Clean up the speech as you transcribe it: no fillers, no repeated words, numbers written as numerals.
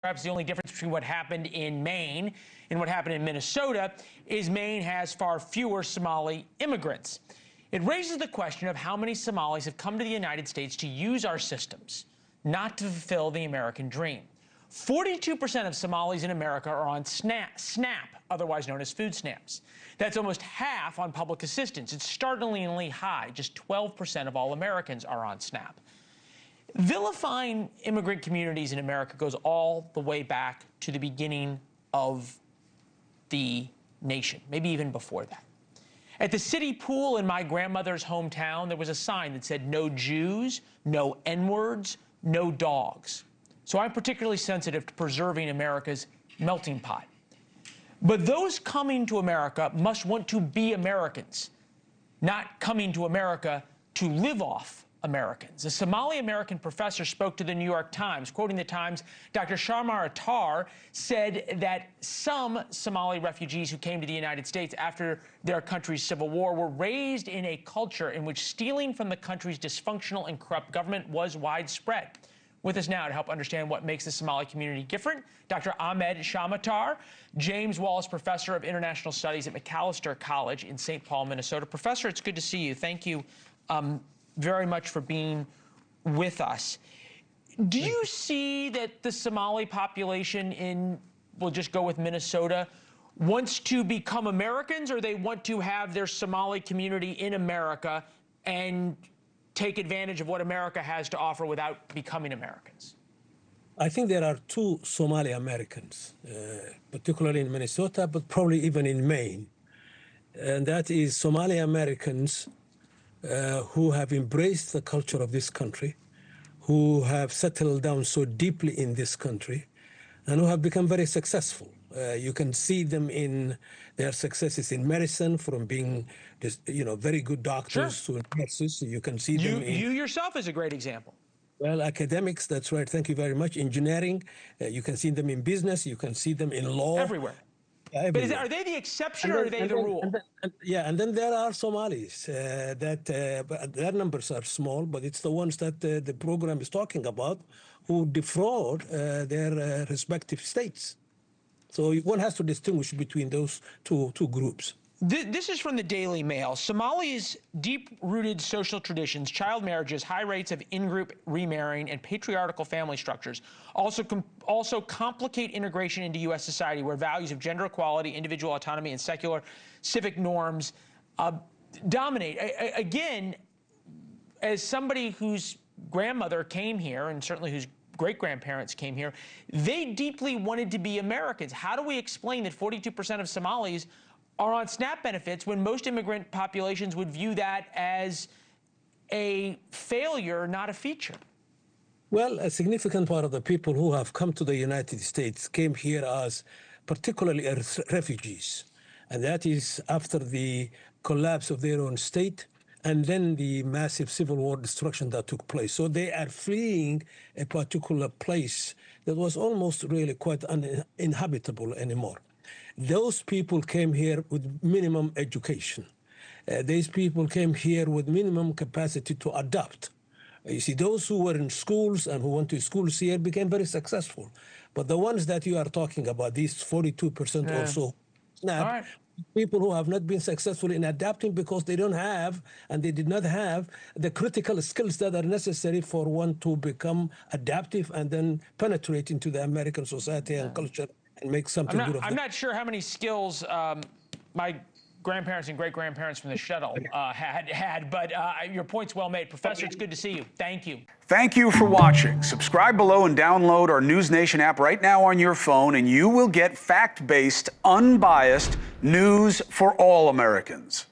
Perhaps the only difference between what happened in Maine and what happened in Minnesota is Maine has far fewer Somali immigrants. It raises the question of how many Somalis have come to the United States to use our systems, not to fulfill the American dream. 42% of Somalis in America are on SNAP, otherwise known as food stamps. That's almost half on public assistance. It's startlingly high. Just 12% of all Americans are on SNAP. Vilifying immigrant communities in America goes all the way back to the beginning of the nation, maybe even before that. At the city pool in my grandmother's hometown, there was a sign that said, "No Jews, no N-words, no dogs." So I'm particularly sensitive to preserving America's melting pot. But those coming to America must want to be Americans, not coming to America to live off Americans. A Somali-American professor spoke to the New York Times. Quoting the Times, Dr. Samatar said that some Somali refugees who came to the United States after their country's civil war were raised in a culture in which stealing from the country's dysfunctional and corrupt government was widespread. With us now to help understand what makes the Somali community different, Dr. Ahmed Samatar, James Wallace Professor of International Studies at Macalester College in St. Paul, Minnesota. Professor, it's good to see you. Thank you very much for being with us. Do you see that the Somali population in, we'll just go with Minnesota, wants to become Americans, or they want to have their Somali community in America and take advantage of what America has to offer without becoming Americans? I think there are two Somali-Americans, particularly in Minnesota, but probably even in Maine. And that is Somali-Americans who have embraced the culture of this country, who have settled down so deeply in this country, and who have become very successful. You can see them in their successes in medicine, from being, very good doctors to nurses. You can see them in... You yourself is a great example. Well, academics, that's right. Thank you very much. Engineering, you can see them in business. You can see them in law. Everywhere. Everywhere. But are they the exception, or are they the rule? And then there are Somalis but their numbers are small, but it's the ones that the program is talking about who defraud their respective states. So one has to distinguish between those two groups. This is from the Daily Mail. Somali's deep-rooted social traditions, child marriages, high rates of in-group remarrying, and patriarchal family structures also complicate integration into U.S. society, where values of gender equality, individual autonomy, and secular civic norms dominate. Again, as somebody whose grandmother came here, and certainly whose great-grandparents came here, they deeply wanted to be Americans. How do we explain that 42% of Somalis are on SNAP benefits when most immigrant populations would view that as a failure, not a feature? Well, a significant part of the people who have come to the United States came here as particularly as refugees. And that is after the collapse of their own state and then the massive civil war destruction that took place. So they are fleeing a particular place that was almost really quite uninhabitable anymore. Those people came here with minimum education. These people came here with minimum capacity to adapt. You see, those who were in schools and who went to schools here became very successful. But the ones that you are talking about, these 42% or so, SNAP, people who have not been successful in adapting because they don't have, and they did not have, the critical skills that are necessary for one to become adaptive and then penetrate into the American society and culture and make something good of it. I'm not sure how many skills my grandparents and great-grandparents from the shuttle had, but your point's well made. Professor, it's good to see you. Thank you. Thank you for watching. Subscribe below and download our NewsNation app right now on your phone, and you will get fact-based, unbiased news for all Americans.